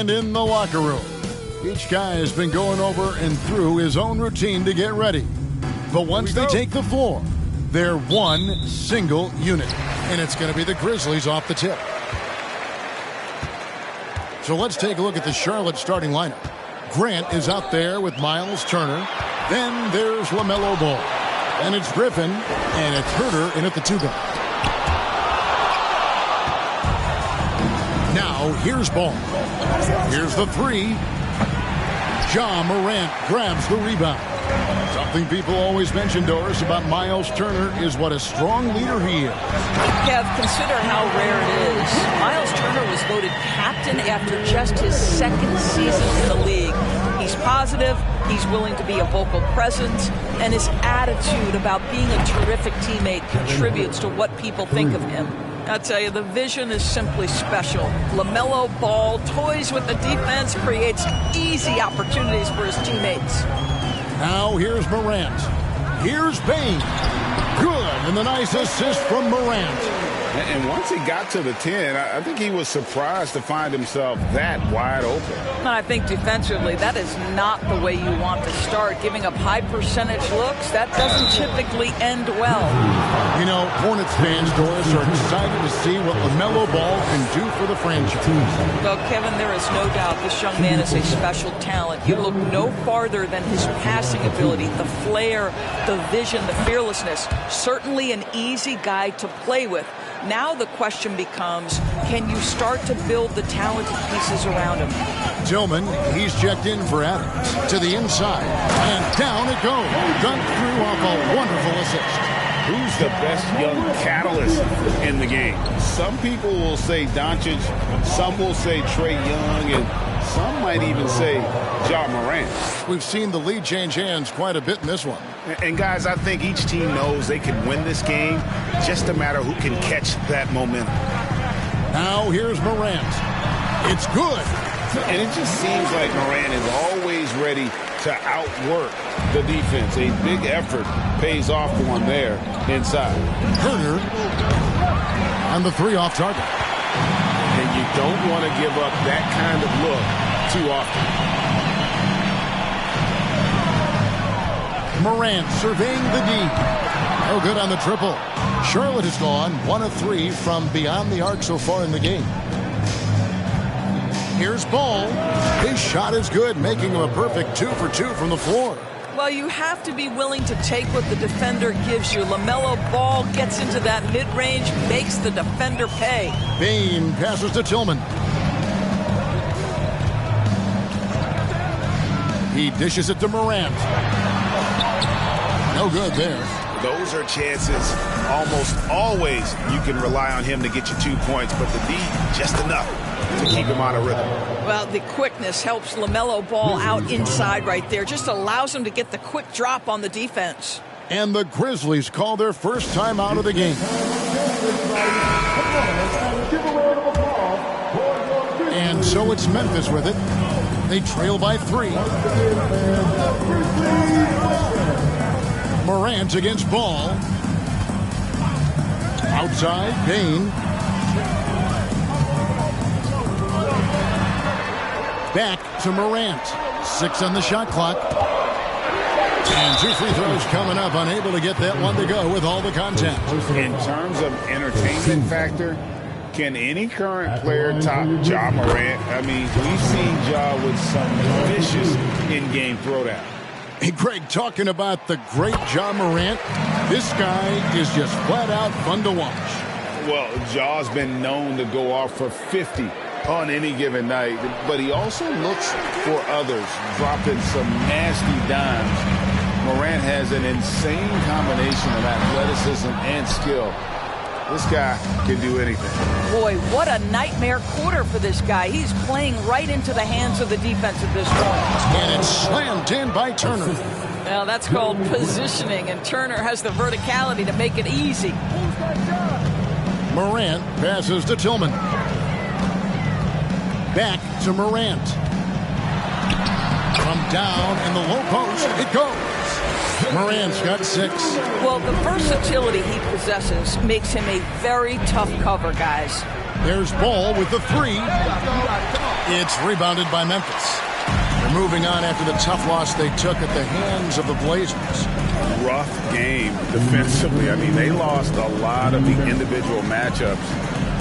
And in the locker room, each guy has been going over and through his own routine to get ready. But once they take the floor, they're one single unit. And it's going to be the Grizzlies off the tip. So let's take a look at the Charlotte starting lineup. Grant is out there with Miles Turner. Then there's LaMelo Ball. And it's Griffin. And it's Herter in at the 2-guard. Now here's Ball. Here's the 3. Ja Morant grabs the rebound. Something people always mention, Doris, about Miles Turner is what a strong leader he is. Kev, consider how rare it is. Miles Turner was voted captain after just his second season in the league. He's positive, he's willing to be a vocal presence, and his attitude about being a terrific teammate contributes to what people think of him. I tell you, the vision is simply special. LaMelo Ball toys with the defense, creates easy opportunities for his teammates. Now here's Morant. Here's Bane. Good, and the nice assist from Morant. And once he got to the 10, I think he was surprised to find himself that wide open. I think defensively, that is not the way you want to start. Giving up high percentage looks, that doesn't typically end well. You know, Hornets fans, Doris, are excited to see what LaMelo Ball can do for the franchise. Well, Kevin, there is no doubt this young man is a special talent. You look no farther than his passing ability, the flair, the vision, the fearlessness. Certainly an easy guy to play with. Now the question becomes, can you start to build the talented pieces around him? Tillman, he's checked in for Adams. To the inside, and down it goes. Dunked through off a wonderful assist. Who's the best young catalyst in the game? Some people will say Doncic, some will say Trae Young, and some might even say Ja Morant. We've seen the lead change hands quite a bit in this one. And guys, I think each team knows they can win this game, just a matter who can catch that momentum. Now here's Morant. It's good. And it just seems like Morant is always ready to outwork the defense. A big effort pays off for him there inside. Herter on the 3 off target. And you don't want to give up that kind of look too often. Morant surveying the D. No good on the triple. Charlotte has gone 1 of 3 from beyond the arc so far in the game. Here's Ball. His shot is good, making him a perfect 2 for 2 from the floor. Well, you have to be willing to take what the defender gives you. LaMelo Ball gets into that mid-range, makes the defender pay. Bane passes to Tillman. He dishes it to Morant. No good there. Those are chances almost always you can rely on him to get you 2 points, but the D, just enough to keep him out of rhythm. Well, the quickness helps LaMelo Ball out inside right there. Just allows him to get the quick drop on the defense. And the Grizzlies call their first time out of the game. And so it's Memphis with it. They trail by 3. Morant against Ball. Outside, Bane. Back to Morant. 6 on the shot clock. And 2 free throws coming up. Unable to get that one to go with all the contact. In terms of entertainment factor, can any current player top Ja Morant? I mean, we've seen Ja with some vicious in-game throwdown. Hey, Greg, talking about the great Ja Morant, this guy is just flat out fun to watch. Well, Ja's been known to go off for 50 on any given night, but he also looks for others, dropping some nasty dimes. Morant has an insane combination of athleticism and skill. This guy can do anything. Boy, what a nightmare quarter for this guy. He's playing right into the hands of the defense at this point. And it's slammed in by Turner. Now that's called positioning, and Turner has the verticality to make it easy. Morant passes to Tillman. Back to Morant. From down in the low post, it goes. Morant's got 6. Well, the versatility he possesses makes him a very tough cover, guys. There's Ball with the three. It's rebounded by Memphis. They're moving on after the tough loss they took at the hands of the Blazers. Rough game defensively. I mean, they lost a lot of the individual matchups,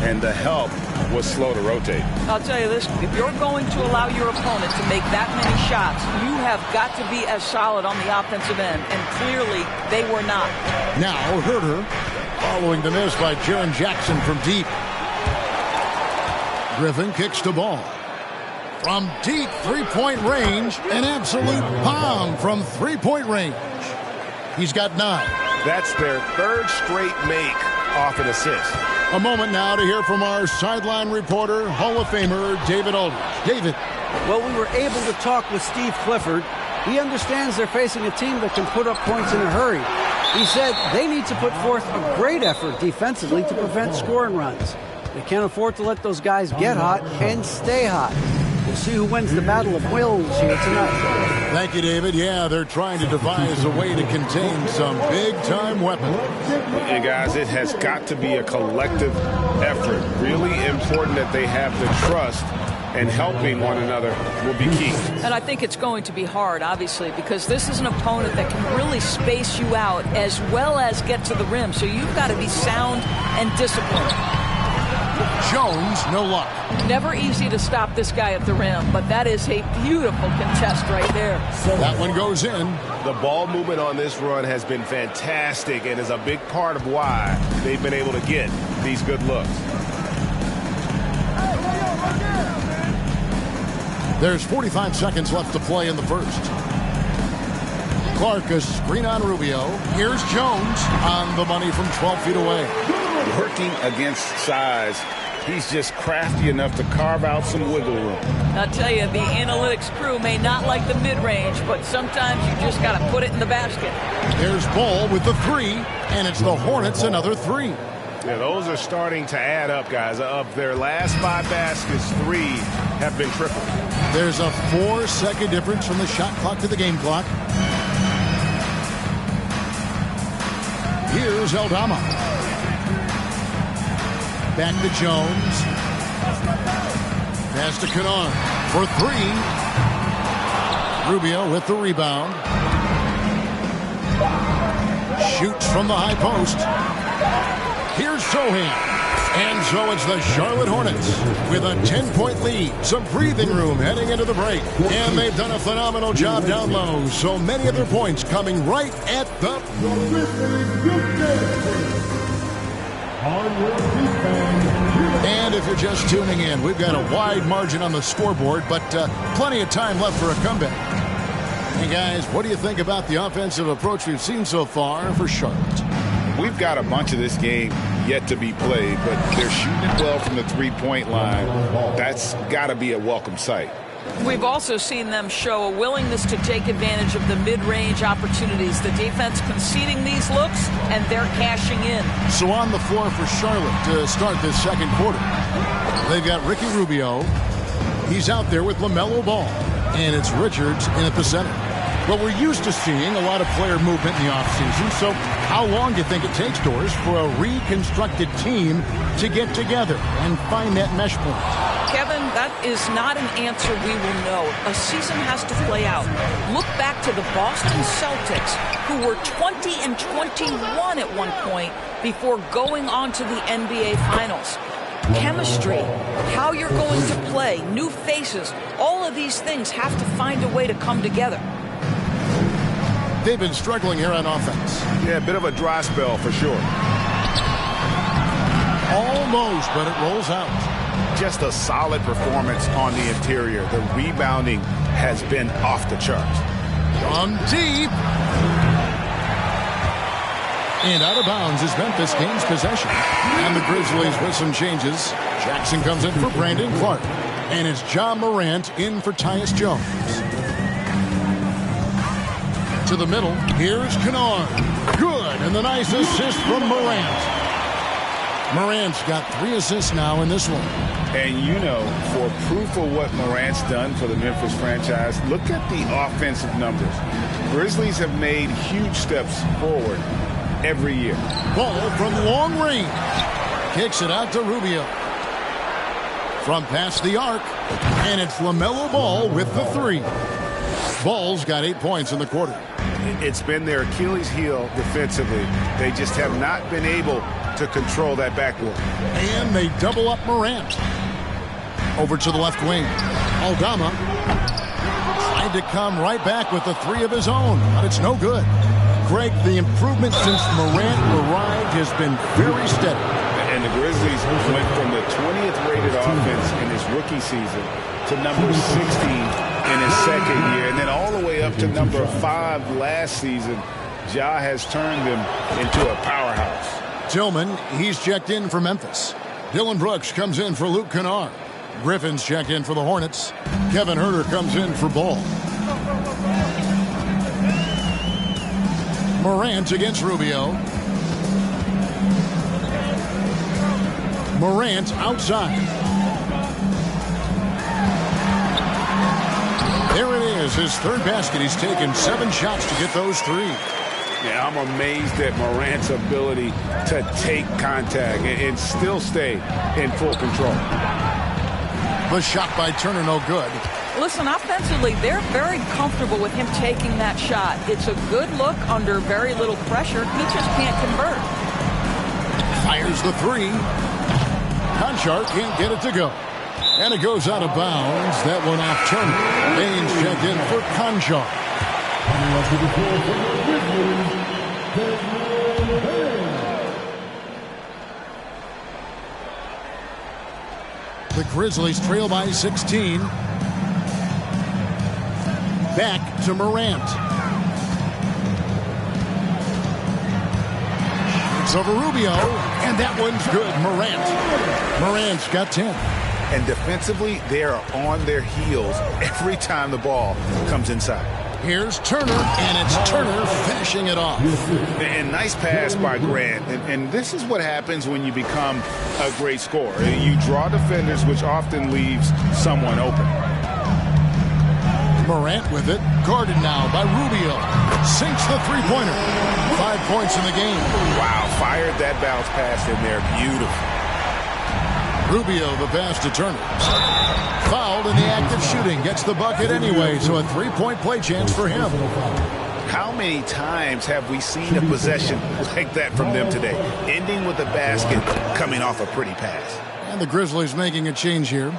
and the help was slow to rotate. I'll tell you this, if you're going to allow your opponent to make that many shots, you have got to be as solid on the offensive end, and clearly they were not. Now Herter following the miss by Jaren Jackson from deep. Griffin kicks the ball. From deep three-point range, an absolute bomb from three-point range. He's got 9. That's their third straight make off an assist. A moment now to hear from our sideline reporter, Hall of Famer David Aldridge. David. Well, we were able to talk with Steve Clifford. He understands they're facing a team that can put up points in a hurry. He said they need to put forth a great effort defensively to prevent scoring runs. They can't afford to let those guys get hot and stay hot. We'll see who wins the battle of wills here tonight. Thank you, David. Yeah, they're trying to devise a way to contain some big-time weapons. Hey, guys, it has got to be a collective effort. Really important that they have the trust, and helping one another will be key. And I think it's going to be hard, obviously, because this is an opponent that can really space you out as well as get to the rim. So you've got to be sound and disciplined. Jones, no luck. Never easy to stop this guy at the rim, but that is a beautiful contest right there. That one goes in. The ball movement on this run has been fantastic and is a big part of why they've been able to get these good looks. There's 45 seconds left to play in the first. Clark, a screen on Rubio. Here's Jones on the money from 12 feet away. Working against size, he's just crafty enough to carve out some wiggle room. I'll tell you, the analytics crew may not like the mid-range, but sometimes you just got to put it in the basket. There's Ball with the three, and it's the Hornets another 3. Yeah, those are starting to add up, guys. Of their last 5 baskets, 3 have been triple. There's a 4-second difference from the shot clock to the game clock. Here's Aldama. Back to Jones. Pass to Kennard for 3. Rubio with the rebound. Shoots from the high post. Here's Sohan. And so it's the Charlotte Hornets with a 10-point lead. Some breathing room heading into the break. And they've done a phenomenal job down low. So many of their points coming right at the... And if you're just tuning in, we've got a wide margin on the scoreboard, but plenty of time left for a comeback. Hey, guys, what do you think about the offensive approach we've seen so far for Charlotte? We've got a bunch of this game yet to be played, but they're shooting it well from the three-point line. That's got to be a welcome sight. We've also seen them show a willingness to take advantage of the mid-range opportunities. The defense conceding these looks, and they're cashing in. So on the floor for Charlotte to start this second quarter, they've got Ricky Rubio. He's out there with LaMelo Ball, and it's Richards in at the center. Well, we're used to seeing a lot of player movement in the offseason, so how long do you think it takes, Doris, for a reconstructed team to get together and find that mesh point? Kevin, that is not an answer we will know. A season has to play out. Look back to the Boston Celtics, who were 20-21 at one point before going on to the NBA Finals. Chemistry, how you're going to play, new faces, all of these things have to find a way to come together. They've been struggling here on offense. Yeah, a bit of a dry spell for sure. Almost, but it rolls out. Just a solid performance on the interior. The rebounding has been off the charts. From deep. And out of bounds as Memphis gains possession. And the Grizzlies with some changes. Jackson comes in for Brandon Clark. And it's John Morant in for Tyus Jones. To the middle. Here's Kennard. Good. And the nice assist from Morant. Morant's got 3 assists now in this one. And you know, for proof of what Morant's done for the Memphis franchise, look at the offensive numbers. Grizzlies have made huge steps forward every year. Ball from long range. Kicks it out to Rubio. from past the arc, and it's LaMelo Ball with the three. Ball's got 8 points in the quarter. It's been their Achilles heel defensively. They just have not been able to control that backboard. And they double up Morant. Over to the left wing. Aldama tried to come right back with the three of his own, but it's no good. Greg, the improvement since Morant arrived has been very steady. And the Grizzlies went from the 20th rated offense in his rookie season to number 16 in his second year, and then all the way up to number 5 last season. Ja has turned them into a powerhouse. Tillman, he's checked in for Memphis. Dylan Brooks comes in for Luke Kennard. Griffin's checked in for the Hornets. Kevin Huerter comes in for Ball. Morant against Rubio. Morant outside. There it is, his third basket. He's taken 7 shots to get those 3. Yeah, I'm amazed at Morant's ability to take contact and still stay in full control. The shot by Turner, no good. Listen, offensively, they're very comfortable with him taking that shot. It's a good look under very little pressure. He just can't convert. Fires the 3. Conchar can't get it to go. And it goes out of bounds. That one off Turner. Baines checked in for Conchar. The Grizzlies trail by 16. Back to Morant. It's over Rubio, and that one's good. Morant's got 10. And defensively, they are on their heels every time the ball comes inside. Here's Turner, and it's Turner finishing it off. And nice pass by Grant. And this is what happens when you become a great scorer. You draw defenders, which often leaves someone open. Morant with it. Guarded now by Rubio. Sinks the three-pointer. 5 points in the game. Wow, fired that bounce pass in there. Beautiful. Rubio, the pass to Turner. Fouled in the act of shooting. Gets the bucket anyway, so a 3-point play chance for him. How many times have we seen a possession like that from them today? Ending with a basket, coming off a pretty pass. And the Grizzlies making a change here.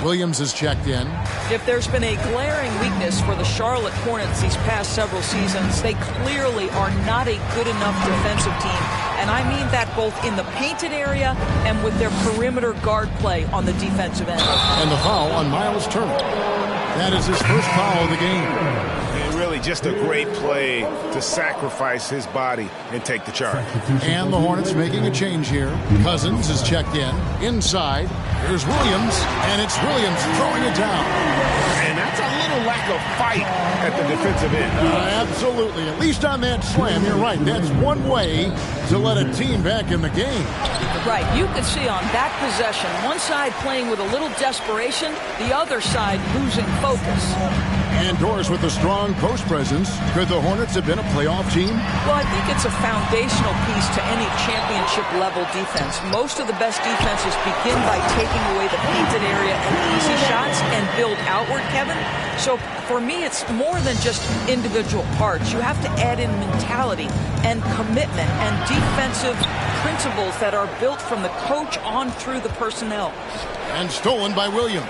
Williams is checked in. If there's been a glaring weakness for the Charlotte Hornets these past several seasons, they clearly are not a good enough defensive team. And I mean that both in the painted area and with their perimeter guard play on the defensive end. And the foul on Miles Turner. That is his first foul of the game. And really just a great play to sacrifice his body and take the charge. And the Hornets making a change here. Cousins is checked in. Inside, here's Williams, and it's Williams throwing it down. And that's a little lack of fight at the defensive end. Absolutely. At least on that slam, you're right. That's one way to let a team back in the game. Right. You could see on that possession, one side playing with a little desperation, the other side losing focus. And Doris with a strong post presence. Could the Hornets have been a playoff team? Well, I think it's a foundational piece to any championship level defense. Most of the best defenses begin by taking away the painted area and easy shots and build outward, Kevin. So for me, it's more than just individual parts. You have to add in mentality and commitment and defensive principles that are built from the coach on through the personnel. And stolen by Williams.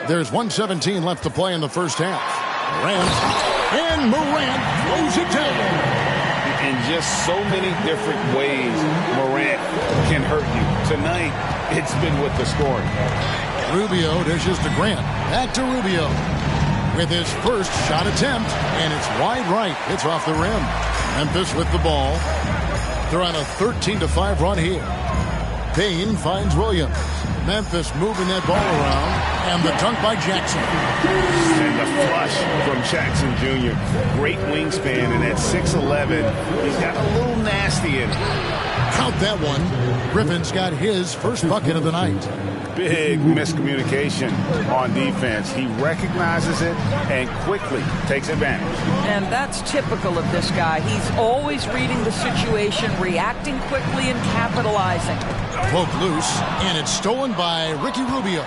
There's 1:17 left to play in the first half. Morant throws it down. In just so many different ways, Morant can hurt you. Tonight, it's been with the scoring. Rubio dishes to Grant. Back to Rubio with his first shot attempt, and it's wide right. It's off the rim. Memphis with the ball. They're on a 13-5 run here. Payne finds Williams. Memphis moving that ball around, and the dunk by Jackson. And the flush from Jackson Jr. Great wingspan, and at 6'11", he's got a little nasty in it. Count that one. Griffin's got his first bucket of the night. Big miscommunication on defense. He recognizes it and quickly takes advantage. And that's typical of this guy. He's always reading the situation, reacting quickly, and capitalizing. Poke loose, and it's stolen by Ricky Rubio.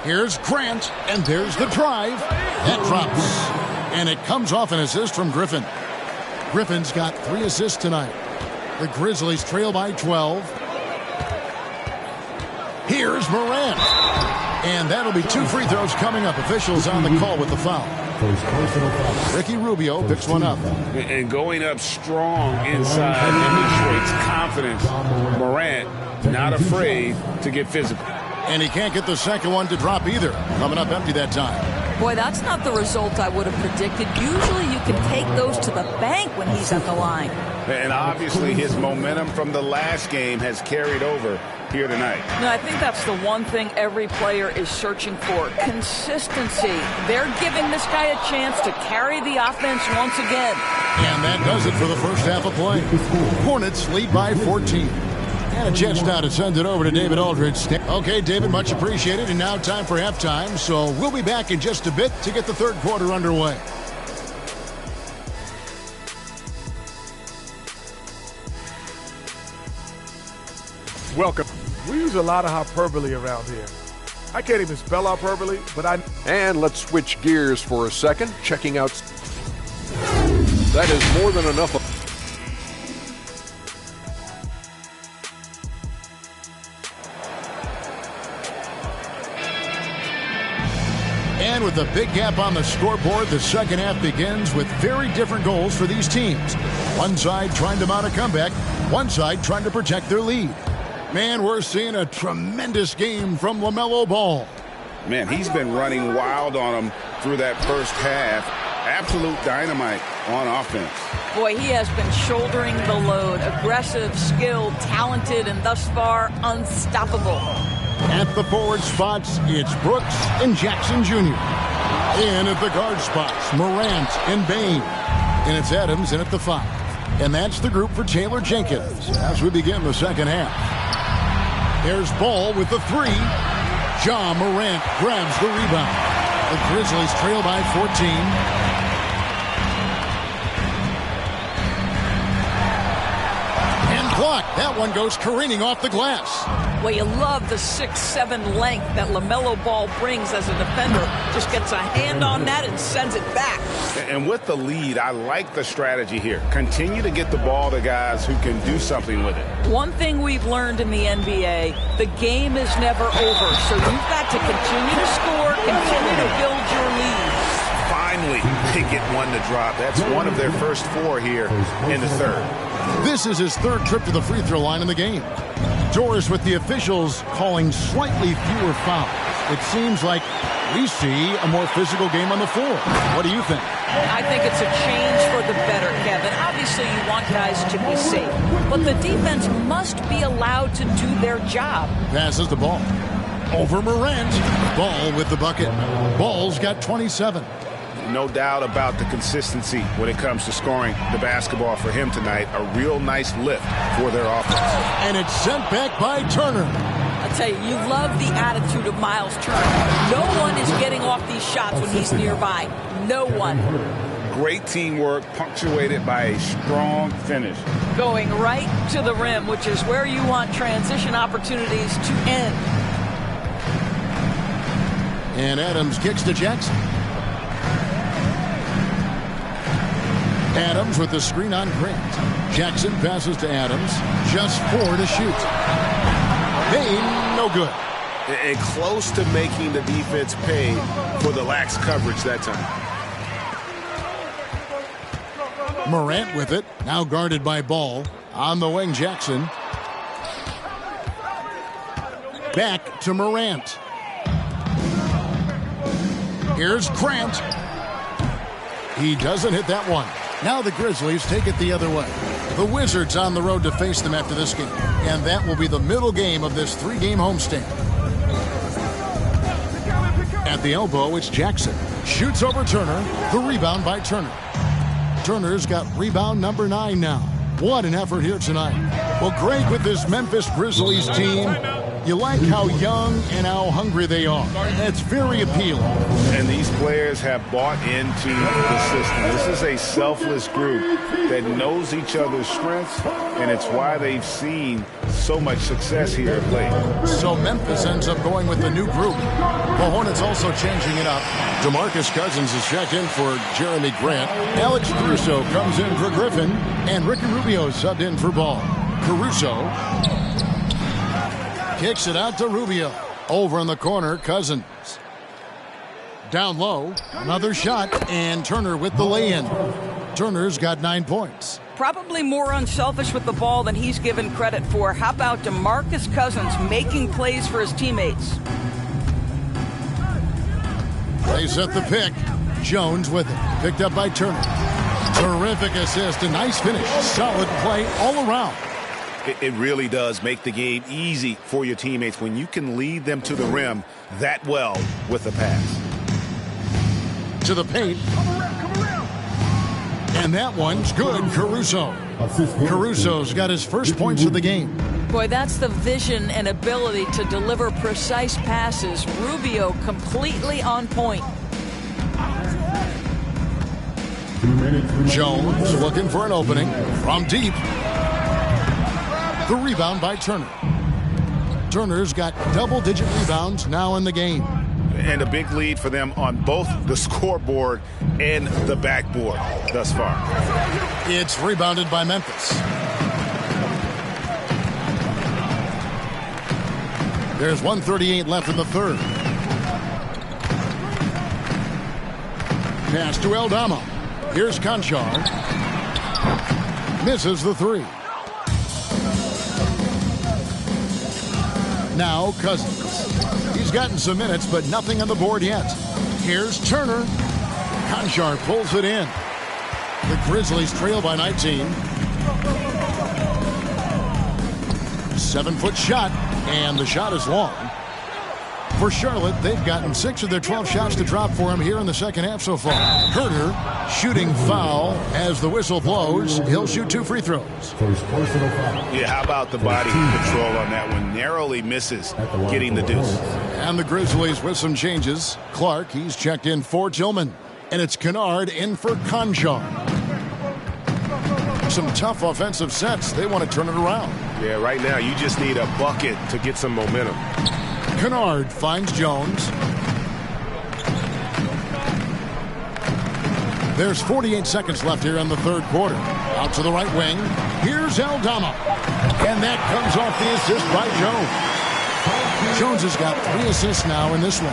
Here's Grant, and there's the drive. That drops, and it comes off an assist from Griffin. Griffin's got 3 assists tonight. The Grizzlies trail by 12. Here's Morant. And that'll be 2 free throws coming up. Officials on the call with the foul. Ricky Rubio picks one up. And going up strong inside demonstrates confidence. Morant not afraid to get physical. And he can't get the second one to drop either. Coming up empty that time. Boy, that's not the result I would have predicted. Usually you can take those to the bank when he's at the line. And obviously his momentum from the last game has carried over here tonight. No, I think that's the one thing every player is searching for. Consistency. They're giving this guy a chance to carry the offense once again. And that does it for the first half of play. Hornets lead by 14. And a chance now to send it over to David Aldridge. Okay, David, much appreciated. And now time for halftime. So we'll be back in just a bit to get the third quarter underway. Welcome. We use a lot of hyperbole around here. I can't even spell hyperbole, but I... And let's switch gears for a second, checking out... That is more than enough... And with a big gap on the scoreboard, the second half begins with very different goals for these teams. One side trying to mount a comeback, one side trying to protect their lead. Man, we're seeing a tremendous game from LaMelo Ball. Man, he's been running wild on him through that first half. Absolute dynamite on offense. Boy, he has been shouldering the load. Aggressive, skilled, talented, and thus far unstoppable. At the forward spots, it's Brooks and Jackson Jr. In at the guard spots, Morant and Bane. And it's Adams in at the 5. And that's the group for Taylor Jenkins as we begin the second half. There's Ball with the 3. Ja Morant grabs the rebound. The Grizzlies trail by 14. And blocked. That one goes careening off the glass. Well, you love the 6'7" length that LaMelo Ball brings as a defender. Just gets a hand on that and sends it back. And with the lead, I like the strategy here. Continue to get the ball to guys who can do something with it. One thing we've learned in the NBA, the game is never over. So you've got to continue to score, continue to build your lead. Finally, they get one to drop. That's one of their first 4 here in the third. This is his 3rd trip to the free throw line in the game. Doris with the officials calling slightly fewer fouls. It seems like we see a more physical game on the floor. What do you think? I think it's a change for the better, Kevin. Obviously, you want guys to be safe, but the defense must be allowed to do their job. Passes the ball. Over Morant. Ball with the bucket. Ball's got 27. No doubt about the consistency when it comes to scoring the basketball for him tonight. A real nice lift for their offense. And it's sent back by Turner. I tell you, you love the attitude of Miles Turner. No one is getting off these shots when he's nearby. No one. Great teamwork punctuated by a strong finish. Going right to the rim, which is where you want transition opportunities to end. And Adams kicks to Jackson. Adams with the screen on Grant. Jackson passes to Adams. Just 4 to shoot. Bane, no good. And close to making the defense pay for the lax coverage that time. Morant with it. Now guarded by Ball. On the wing, Jackson. Back to Morant. Here's Grant. He doesn't hit that one. Now the Grizzlies take it the other way. The Wizards on the road to face them after this game. And that will be the middle game of this 3-game homestand. At the elbow, it's Jackson. Shoots over Turner. The rebound by Turner. Turner's got rebound number 9 now. What an effort here tonight. Well, Greg, with this Memphis Grizzlies team, you like how young and how hungry they are. It's very appealing. And these players have bought into the system. This is a selfless group that knows each other's strengths, and it's why they've seen so much success here of late. So Memphis ends up going with the new group. The Hornets also changing it up. DeMarcus Cousins is checked in for Jeremy Grant. Alex Caruso comes in for Griffin, and Ricky Rubio subbed in for Ball. Caruso kicks it out to Rubio. Over in the corner, Cousins. Down low, another shot, and Turner with the lay-in. Turner's got 9 points. Probably more unselfish with the ball than he's given credit for. How about DeMarcus Cousins making plays for his teammates? They set the pick. Jones with it. Picked up by Turner. Terrific assist. A nice finish. Solid play all around. It really does make the game easy for your teammates when you can lead them to the rim that well with the pass. To the paint. And that one's good. Caruso. Caruso's got his first points of the game. Boy, that's the vision and ability to deliver precise passes. Rubio completely on point. Jones looking for an opening from deep. The rebound by Turner. Turner's got double-digit rebounds now in the game. And a big lead for them on both the scoreboard and the backboard thus far. It's rebounded by Memphis. There's 1:38 left in the third. Pass to Aldama. Here's Conchar. Misses the three. Now Cousins. He's gotten some minutes, but nothing on the board yet. Here's Turner. Conchar pulls it in. The Grizzlies trail by 19. 7-foot shot, and the shot is long. For Charlotte, they've gotten 6 of their 12 shots to drop for him here in the second half so far. Herter shooting foul as the whistle blows. He'll shoot 2 free throws. Yeah, how about the body control on that one? Narrowly misses getting the deuce. And the Grizzlies with some changes. Clark, he's checked in for Tillman. And it's Kennard in for Conchar. Some tough offensive sets. They want to turn it around. Yeah, right now you just need a bucket to get some momentum. Kennard finds Jones. There's 48 seconds left here in the third quarter. Out to the right wing. Here's Aldama. And that comes off the assist by Jones. Jones has got 3 assists now in this one.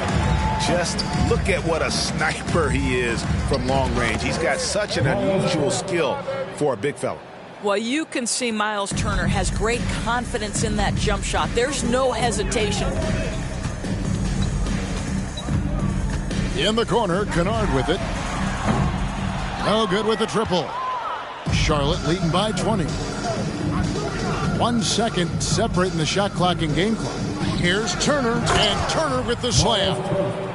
Just look at what a sniper he is from long range. He's got such an unusual skill for a big fella. Well, you can see Miles Turner has great confidence in that jump shot. There's no hesitation. In the corner, Kennard with it. No good with the triple. Charlotte leading by 20. 1 second separating the shot clock and game clock. Here's Turner, and Turner with the slam.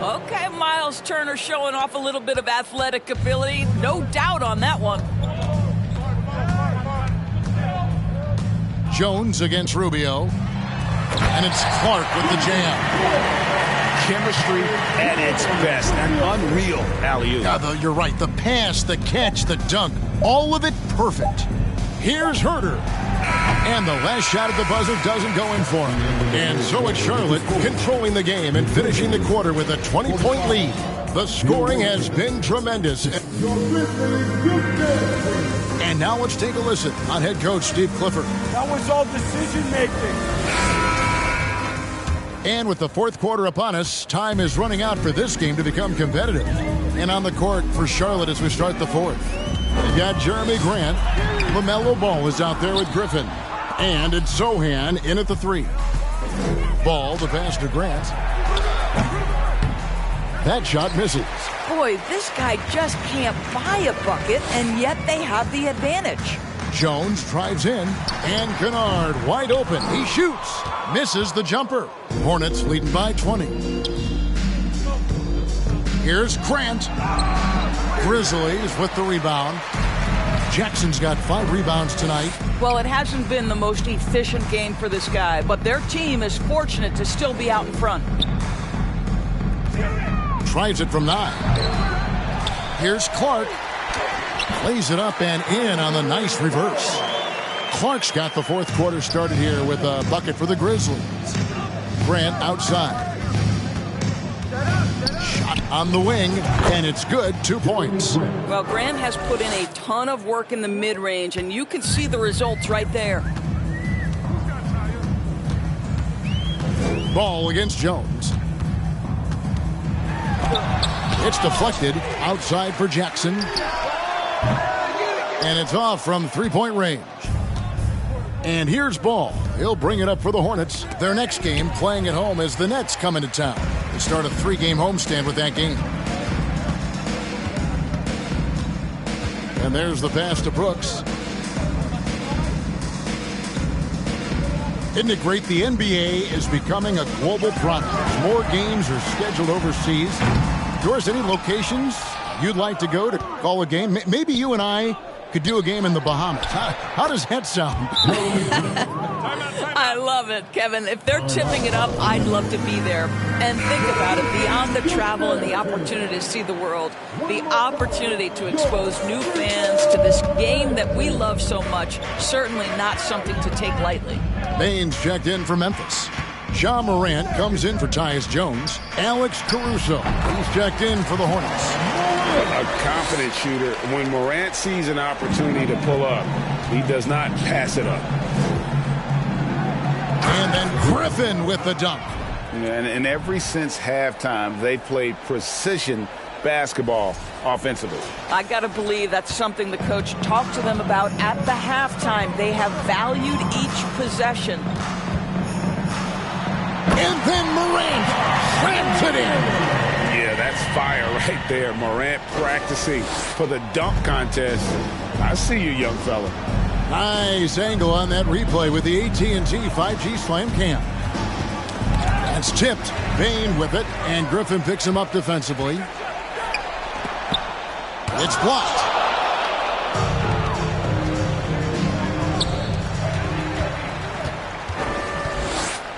Okay, Miles Turner showing off a little bit of athletic ability. No doubt on that one. Jones against Rubio. And it's Clark with the jam. Chemistry at its best. An unreal alley-oop. Yeah, you're right. The pass, the catch, the dunk, all of it perfect. Here's Herter. And the last shot at the buzzer doesn't go in for him. And so it's Charlotte controlling the game and finishing the quarter with a 20-point lead. The scoring has been tremendous. And now let's take a listen on head coach Steve Clifford. That was all decision-making. And with the fourth quarter upon us, time is running out for this game to become competitive. And on the court for Charlotte as we start the fourth. They've got Jeremy Grant. LaMelo Ball is out there with Griffin. And it's Zohan in at the 3. Ball, the pass to Grant. That shot misses. Boy, this guy just can't buy a bucket, and yet they have the advantage. Jones drives in, and Kennard wide open. He shoots, misses the jumper. Hornets leading by 20. Here's Grant. Grizzlies with the rebound. Jackson's got 5 rebounds tonight. Well, it hasn't been the most efficient game for this guy, but their team is fortunate to still be out in front. Tries it from 9. Here's Clark. Plays it up and in on the nice reverse. Clark's got the fourth quarter started here with a bucket for the Grizzlies. Grant outside. Shot on the wing, and it's good. 2 points. Well, Grant has put in a ton of work in the mid-range, and you can see the results right there. Ball against Jones. It's deflected outside for Jackson. And it's off from 3-point range. And here's Ball. He'll bring it up for the Hornets. Their next game playing at home as the Nets come into town. They start a 3-game homestand with that game. And there's the pass to Brooks. Isn't it great? The NBA is becoming a global product. More games are scheduled overseas. Doris, any locations you'd like to go to call a game? Maybe you and I could do a game in the Bahamas. How does that sound? I love it, Kevin. If they're tipping it up, I'd love to be there. And think about it, beyond the travel and the opportunity to see the world, the opportunity to expose new fans to this game that we love so much, certainly not something to take lightly. Baines checked in for Memphis. Ja Morant comes in for Tyus Jones. Alex Caruso, he's checked in for the Hornets. A confident shooter. When Morant sees an opportunity to pull up, he does not pass it up. And then Griffin with the dunk. And ever since halftime, they played precision basketball offensively. I got to believe that's something the coach talked to them about at the halftime. They have valued each possession. And then Morant slams it in. Yeah, that's fire right there. Morant practicing for the dunk contest. I see you, young fella. Nice angle on that replay with the AT&T 5G Slam Cam. That's tipped. Bane with it, and Griffin picks him up defensively. It's blocked.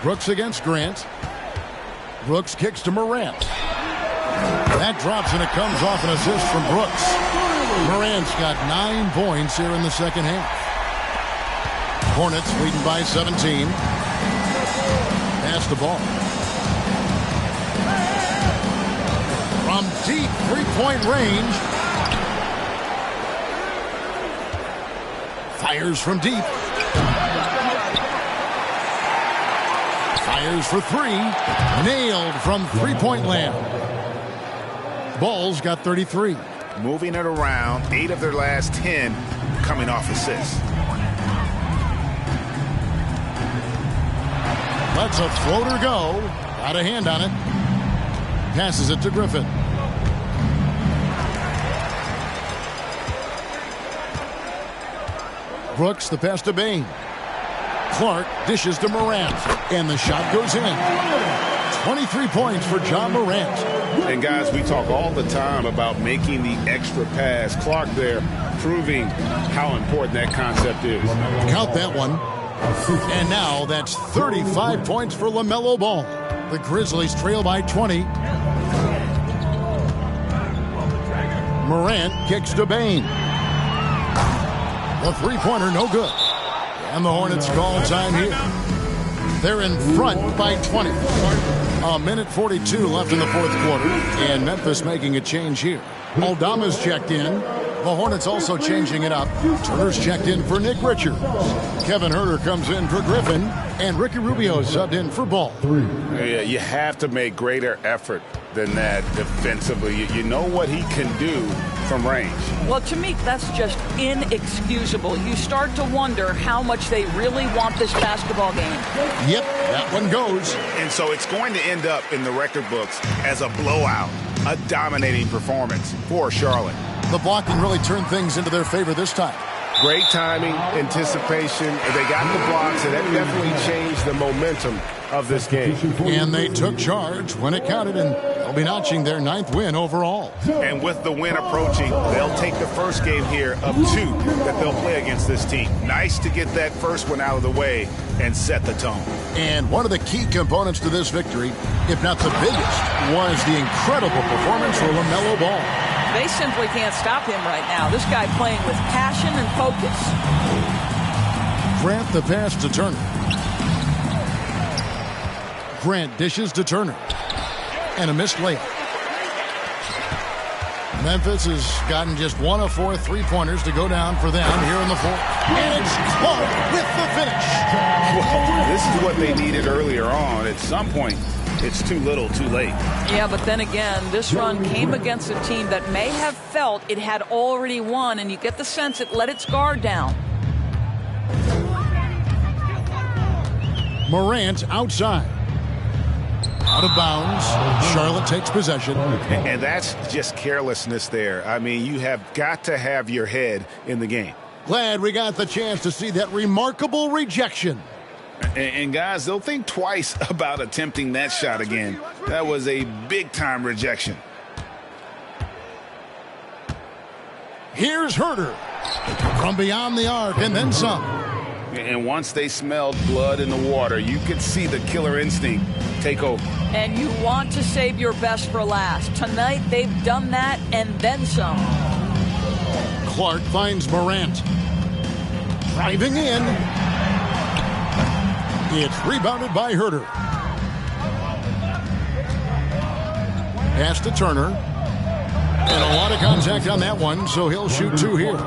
Brooks against Grant. Brooks kicks to Morant. That drops and it comes off an assist from Brooks. Morant's got 9 points here in the second half. Hornets leading by 17. Pass the ball. From deep 3-point range. Fires from deep. Fires for 3. Nailed from 3-point land. Ball's got 33. Moving it around, 8 of their last 10 coming off assists. Lets a floater go. Got a hand on it. Passes it to Griffin. Brooks, the pass to Bane. Clark dishes to Morant. And the shot goes in. 23 points for Ja Morant. And guys, we talk all the time about making the extra pass. Clark there proving how important that concept is. Count that one. And now that's 35 points for LaMelo Ball. The Grizzlies trail by 20. Morant kicks to Bane. The three-pointer no good. And the Hornets call time here. They're in front by 20. A minute 42 left in the fourth quarter. And Memphis making a change here. Aldama's checked in. The Hornets also changing it up. Turner's checked in for Nick Richards. Kevin Huerter comes in for Griffin. And Ricky Rubio subbed in for Ball. Yeah, you have to make greater effort than that defensively. You know what he can do from range. Well, to me, that's just inexcusable. You start to wonder how much they really want this basketball game. Yep, that one goes. And so it's going to end up in the record books as a blowout, a dominating performance for Charlotte. The blocking really turned things into their favor this time. Great timing, anticipation. They got the blocks, and that definitely changed the momentum of this game. And they took charge when it counted, and they'll be notching their 9th win overall. And with the win approaching, they'll take the first game here of 2 that they'll play against this team. Nice to get that first one out of the way and set the tone. And one of the key components to this victory, if not the biggest, was the incredible performance for LaMelo Ball. They simply can't stop him right now. This guy playing with passion and focus. Grant the pass to Turner. Grant dishes to Turner. And a missed layup. Memphis has gotten just 1 of 4 3-pointers to go down for them here in the 4th. And it's Clark with the finish. Well, this is what they needed earlier on. At some point, it's too little, too late. Yeah, but then again, this run came against a team that may have felt it had already won, and you get the sense it let its guard down. Morant outside. Out of bounds. Charlotte takes possession. And that's just carelessness there. I mean, you have got to have your head in the game. Glad we got the chance to see that remarkable rejection. And guys, they'll think twice about attempting that shot again. That was a big-time rejection. Here's Herter from beyond the arc and then some. And once they smelled blood in the water, you could see the killer instinct take over. And you want to save your best for last. Tonight, they've done that and then some. Clark finds Morant. Driving in. It's rebounded by Herter. Pass to Turner. And a lot of contact on that one, so he'll shoot 2 here.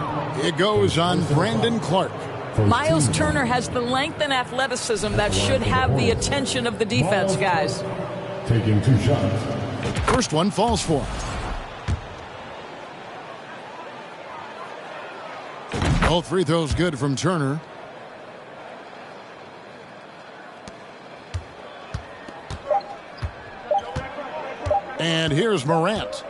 It goes on Brandon Clark. Miles Turner has the length and athleticism that should have the attention of the defense, guys. Taking 2 shots. First one falls for him. All free throws good from Turner. And here's Morant.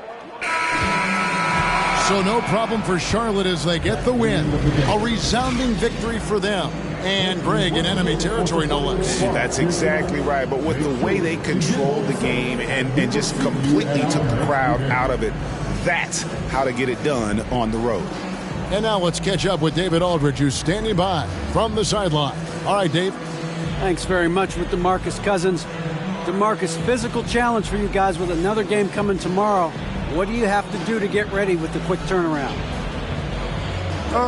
So no problem for Charlotte as they get the win. A resounding victory for them. And Greg in enemy territory, no less. That's exactly right. But with the way they controlled the game and just completely took the crowd out of it, that's how to get it done on the road. And now let's catch up with David Aldridge, who's standing by from the sideline. All right, Dave. Thanks very much with DeMarcus Cousins. DeMarcus, physical challenge for you guys with another game coming tomorrow. What do you have to do to get ready with the quick turnaround?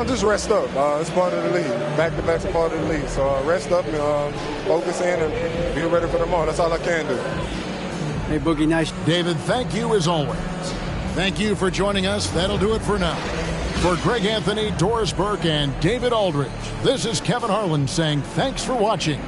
Just rest up. It's part of the league. Back-to-back's part of the league. So rest up and focus in and be ready for tomorrow. That's all I can do. Hey, Boogie, nice. David, thank you as always. Thank you for joining us. That'll do it for now. For Greg Anthony, Doris Burke, and David Aldridge, this is Kevin Harlan saying thanks for watching.